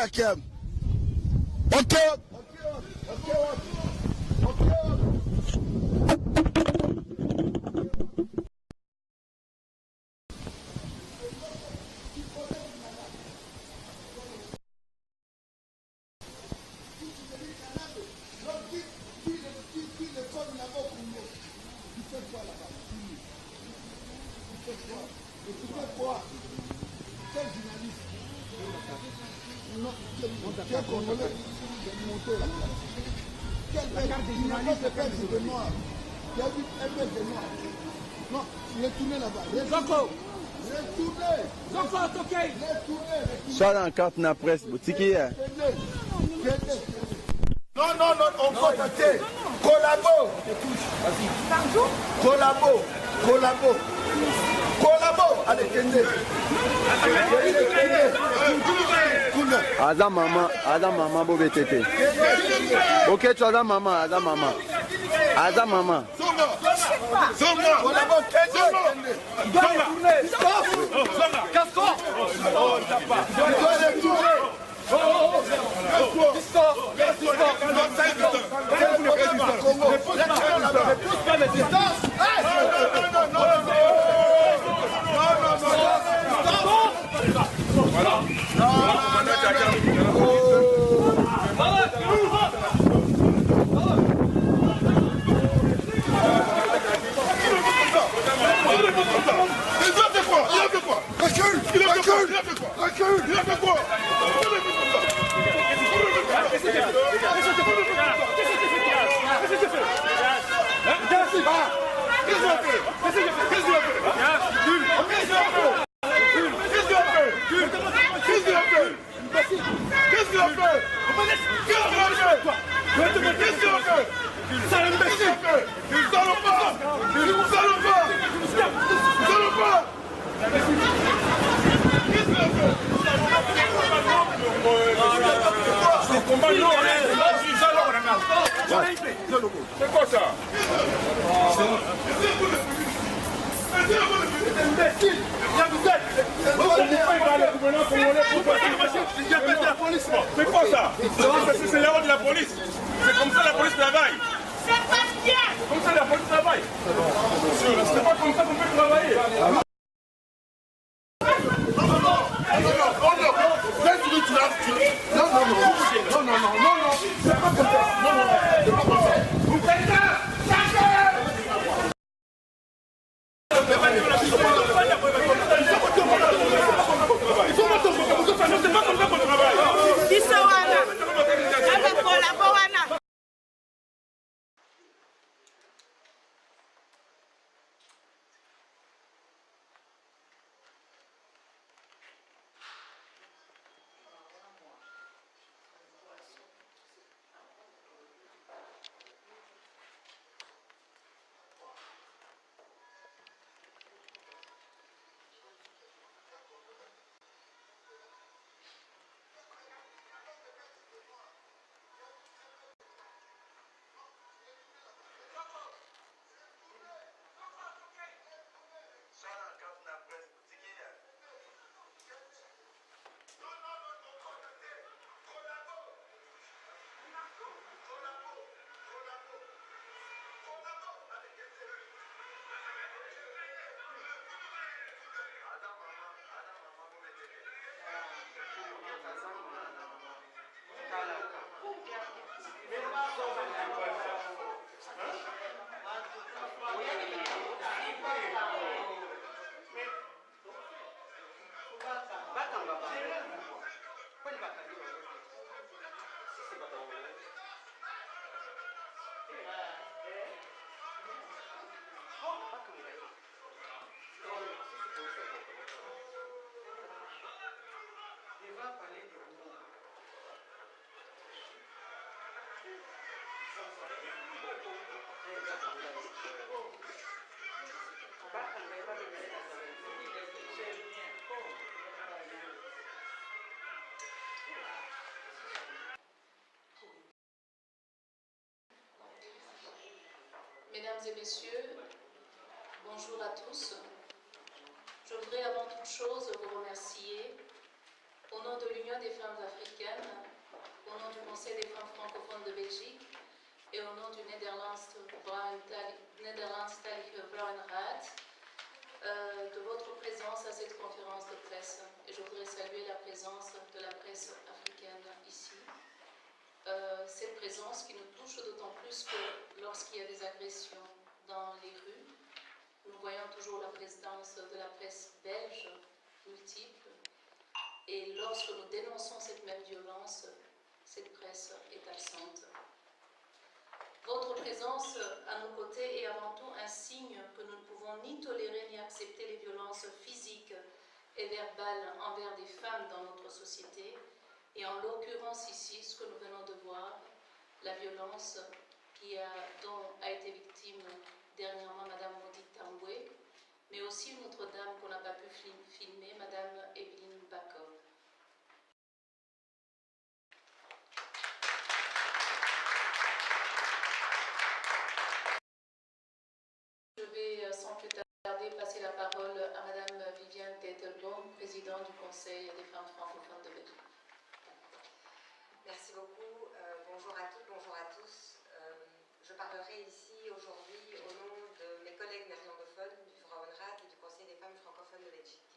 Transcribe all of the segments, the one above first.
Hakem. Ok. Soit dans la carte de la presse, boutique hier. Non, on va voter. Collabo. Allez, tenez. Ada maman, beau BTT. Ok, tu as Ada maman. Collabo, C'est quoi ça? C'est quoi ça? C'est l'erreur de la police. C'est comme ça la police travaille. C'est pas bien. C'est comme ça la police travaille. C'est pas comme ça qu'on peut travailler. Mesdames et messieurs, bonjour à tous. Je voudrais avant toute chose vous remercier Au nom de l'Union des femmes africaines, au nom du Conseil des femmes francophones de Belgique et au nom du Nederlandstalige Vrouwenraad, de votre présence à cette conférence de presse. Et je voudrais saluer la présence de la presse africaine ici. Cette présence qui nous touche d'autant plus que lorsqu'il y a des agressions dans les rues, nous voyons toujours la présence de la presse belge multiple. Et lorsque nous dénonçons cette même violence, cette presse est absente. Votre présence à nos côtés est avant tout un signe que nous ne pouvons ni tolérer ni accepter les violences physiques et verbales envers des femmes dans notre société, et en l'occurrence ici, ce que nous venons de voir, la violence dont a été victime dernièrement Madame Maudit Tamboué, mais aussi une autre dame qu'on n'a pas pu filmer, Madame Evelyne Bakov. Je vais sans plus tarder passer la parole à Madame Viviane Teitelbaum, présidente du Conseil des femmes francophones de Belgique. Merci beaucoup. Bonjour à toutes, bonjour à tous. Je parlerai ici aujourd'hui au nom de mes collègues néerlandophones du Vrouwenraad et du Conseil des femmes francophones de Belgique.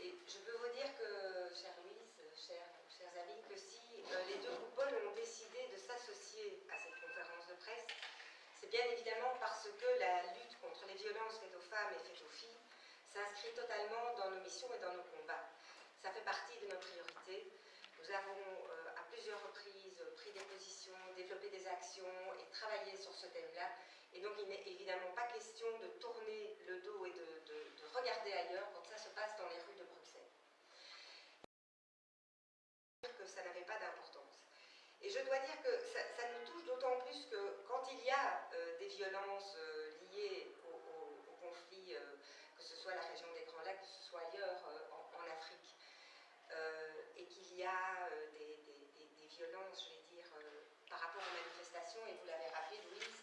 Et je peux vous dire que, chère Louise, chers amis, que si les deux coupoles ont décidé de s'associer à cette conférence de presse, c'est bien évidemment parce que la lutte contre les violences faites aux femmes et faites aux filles s'inscrit totalement dans nos missions et dans nos combats. Ça fait partie de nos priorités. Nous avons à plusieurs reprises pris des positions, développé des actions et travaillé sur ce thème-là. Et donc il n'est évidemment pas question de tourner le dos et de regarder ailleurs quand ça se passe dans les rues de Bruxelles. Que ça n'avait pas d'importance. Et je dois dire que ça nous touche d'autant plus que quand il y a des violences liées au conflit, que ce soit la région des Grands Lacs, que ce soit ailleurs en Afrique, et qu'il y a des violences, je vais dire, par rapport aux manifestations, et vous l'avez rappelé, Louise,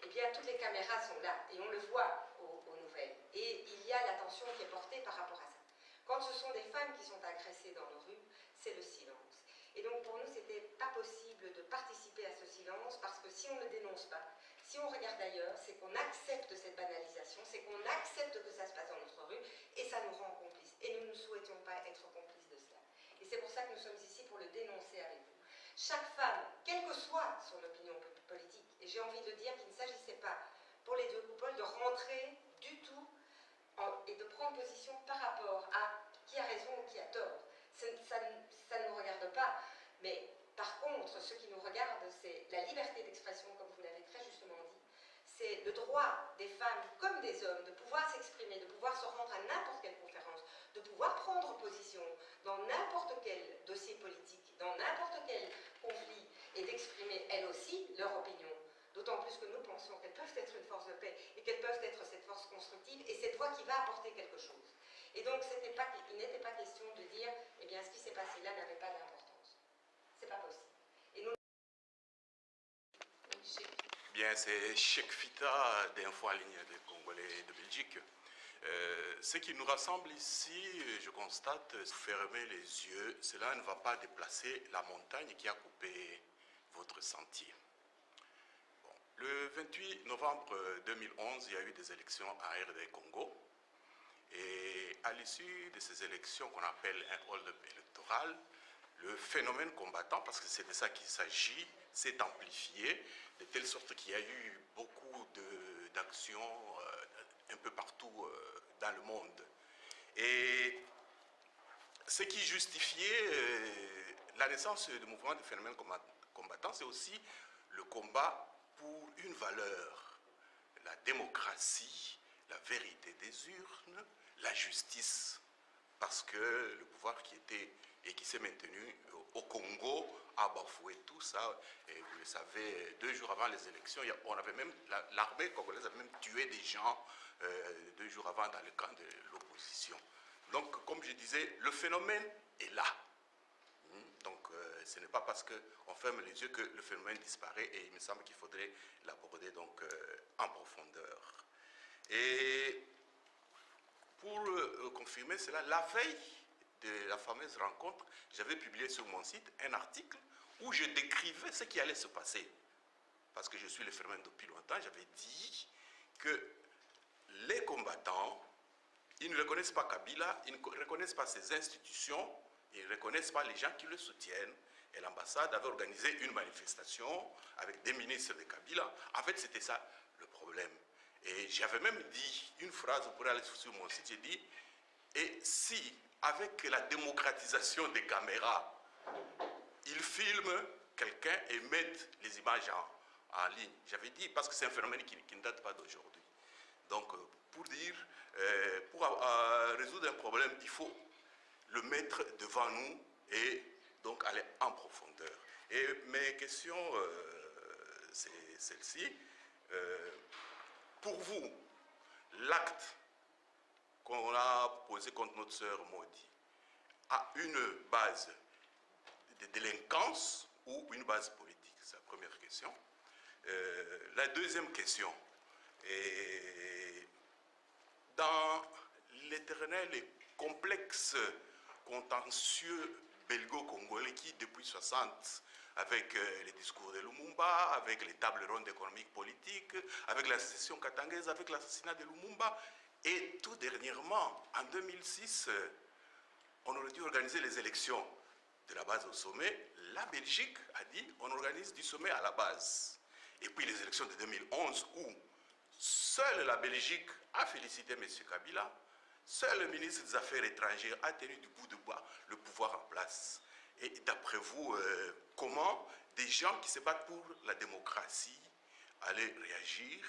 eh bien, toutes les caméras sont là, et on le voit aux nouvelles. Et il y a l'attention qui est portée par rapport à ça. Quand ce sont des femmes qui sont agressées dans nos rues, c'est le silence. Et donc, pour nous, c'était pas possible de participer à ce silence, parce que si on ne dénonce pas, si on regarde ailleurs, c'est qu'on accepte cette banalisation, c'est qu'on accepte que ça se passe dans notre rue, et ça nous rend complices. Et nous ne souhaitions pas être complices de cela. Et c'est pour ça que nous sommes ici, pour le dénoncer avec vous. Chaque femme, quelle que soit son opinion politique, et j'ai envie de dire qu'il ne s'agissait pas pour les deux coupoles de rentrer du tout et de prendre position par rapport à qui a raison ou qui a tort. Ça ne nous regarde pas, mais par contre, ce qui nous regarde, c'est la liberté d'expression, comme vous l'avez très justement dit. C'est le droit des femmes comme des hommes de pouvoir s'exprimer, de pouvoir se rendre à n'importe quelle conférence, de pouvoir prendre position dans n'importe quel dossier politique, dans n'importe quel conflit, et d'exprimer elles aussi leur opinion. D'autant plus que nous pensons qu'elles peuvent être une force de paix et qu'elles peuvent être cette force constructive et cette voix qui va apporter quelque chose. Et donc, il n'était pas question de dire, eh bien, ce qui s'est passé là n'avait pas d'importance. C'est pas possible. Et nous... Bien, c'est Cheikh Fita d'Info en ligne des Congolais de Belgique. Ce qui nous rassemble ici, je constate, fermer les yeux, cela ne va pas déplacer la montagne qui a coupé votre sentier. Bon, le 28 novembre 2011, il y a eu des élections à RD Congo. Et à l'issue de ces élections qu'on appelle un hold-up électoral, le phénomène combattant, parce que c'est de ça qu'il s'agit, s'est amplifié, de telle sorte qu'il y a eu beaucoup d'actions un peu partout dans le monde. Et ce qui justifiait la naissance du mouvement de phénomène combattant, c'est aussi le combat pour une valeur, la démocratie, la vérité des urnes, la justice, parce que le pouvoir qui était et qui s'est maintenu au Congo a bafoué tout ça. Et vous le savez, 2 jours avant les élections, on avait même l'armée congolaise avait même tué des gens 2 jours avant dans le camp de l'opposition. Donc, comme je disais, le phénomène est là. Donc, ce n'est pas parce qu'on ferme les yeux que le phénomène disparaît, et il me semble qu'il faudrait l'aborder donc en profondeur. Et pour confirmer cela, la veille de la fameuse rencontre, j'avais publié sur mon site un article où je décrivais ce qui allait se passer. Parce que je suis le Fermen depuis longtemps, j'avais dit que les combattants, ils ne reconnaissent pas Kabila, ils ne reconnaissent pas ses institutions, ils ne reconnaissent pas les gens qui le soutiennent. Et l'ambassade avait organisé une manifestation avec des ministres de Kabila. En fait, c'était ça le problème. Et j'avais même dit une phrase, vous pourrez aller sur mon site, j'ai dit, et si, avec la démocratisation des caméras, ils filment quelqu'un et mettent les images en ligne. J'avais dit, parce que c'est un phénomène qui ne date pas d'aujourd'hui. Donc, pour dire, pour résoudre un problème, il faut le mettre devant nous et donc aller en profondeur. Et mes questions, c'est celle-ci. Pour vous, l'acte qu'on a posé contre notre sœur Maudit a une base de délinquance ou une base politique? C'est la première question. La deuxième question est dans l'éternel et complexe contentieux belgo-congolais qui, depuis 60, avec les discours de Lumumba, avec les tables rondes économiques politiques, avec la sécession katangaise, avec l'assassinat de Lumumba, et tout dernièrement, en 2006, on aurait dû organiser les élections de la base au sommet. La Belgique a dit on organise du sommet à la base. Et puis les élections de 2011 où seule la Belgique a félicité M. Kabila, seul le ministre des Affaires étrangères a tenu du bout de bois le pouvoir en place. Et d'après vous, comment des gens qui se battent pour la démocratie allaient réagir?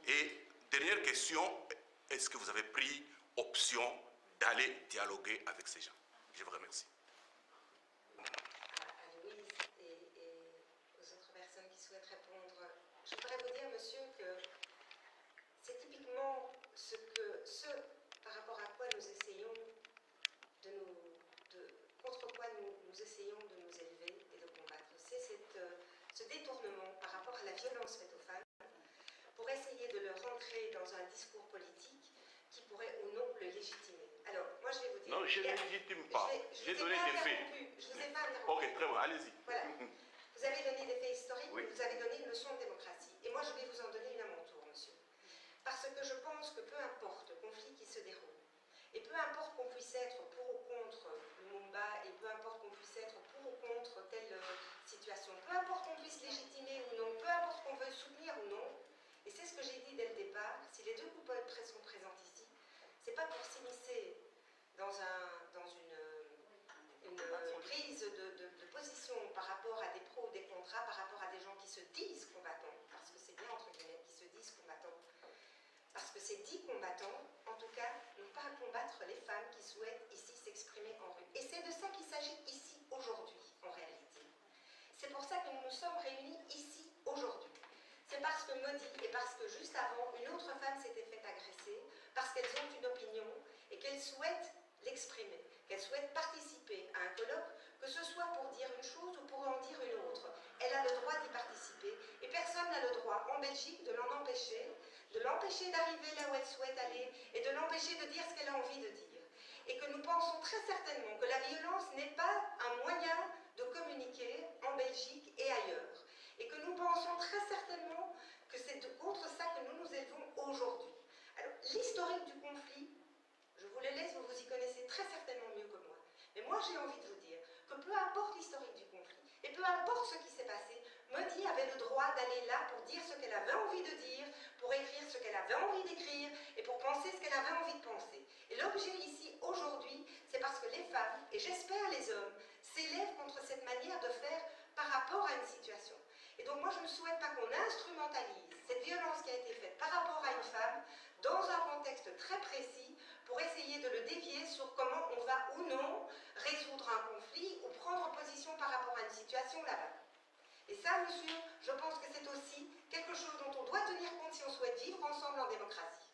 Et dernière question, est-ce que vous avez pris option d'aller dialoguer avec ces gens? Je vous remercie. À Louise et aux autres personnes qui souhaitent répondre, je voudrais vous dire, monsieur, que c'est typiquement ce par rapport à quoi nous essayons contre quoi nous essayons de nous élever et de combattre. C'est ce détournement par rapport à la violence faite aux femmes pour essayer de leur rentrer dans un discours politique qui pourrait ou non le légitimer. Alors, moi je vais vous dire... Non, je ne légitime pas. J'ai donné des faits. Je ne vous ai pas interrompu. Ok, très bien, allez-y. Voilà. Vous avez donné des faits historiques, oui. Vous avez donné une leçon de démocratie. Et moi je vais vous en donner une à mon tour, monsieur. Parce que je pense que peu importe le conflit qui se déroule, et peu importe qu'on puisse être pour ou contre Lumumba, et peu importe qu'on puisse être pour ou contre telle situation, peu importe qu'on puisse légitimer ou non, peu importe qu'on veuille soutenir ou non, et c'est ce que j'ai dit dès le départ, si les deux coupables sont présents ici, c'est pas pour s'immiscer dans une prise de position par rapport à des pros ou des contrats, par rapport à des gens qui se disent combattants, parce que c'est bien entre guillemets, qui se disent combattants, parce que ces 10 combattants, en tout cas, n'ont pas à combattre les femmes qui souhaitent ici s'exprimer en rue. Et c'est de ça qu'il s'agit ici, aujourd'hui, en réalité. C'est pour ça que nous nous sommes réunis ici, aujourd'hui. C'est parce que Maudit et parce que juste avant, une autre femme s'était faite agresser, parce qu'elles ont une opinion et qu'elles souhaitent l'exprimer, qu'elles souhaitent participer à un colloque, que ce soit pour dire une chose ou pour en dire une autre. Elle a le droit d'y participer et personne n'a le droit, en Belgique, de l'en empêcher, de l'empêcher d'arriver là où elle souhaite aller et de l'empêcher de dire ce qu'elle a envie de dire. Et que nous pensons très certainement que la violence n'est pas un moyen de communiquer en Belgique et ailleurs. Et que nous pensons très certainement que c'est contre ça que nous nous élevons aujourd'hui. Alors, l'historique du conflit, je vous le laisse, vous y connaissez très certainement mieux que moi. Mais moi, j'ai envie de vous dire que peu importe l'historique du conflit, et peu importe ce qui s'est passé, Maudit avait le droit d'aller là pour dire ce qu'elle avait envie de dire, pour écrire ce qu'elle avait envie d'écrire, et pour penser ce qu'elle avait envie de penser. Et l'objet ici, aujourd'hui, c'est parce que les femmes, et j'espère les hommes, s'élèvent contre cette manière de faire par rapport à une situation. Et donc moi, je ne souhaite pas qu'on instrumentalise cette violence qui a été faite par rapport à une femme dans un contexte très précis pour essayer de le dévier sur comment on va ou non résoudre un conflit ou prendre position par rapport à une situation là-bas. Et ça, monsieur, je pense que c'est aussi quelque chose dont on doit tenir compte si on souhaite vivre ensemble en démocratie.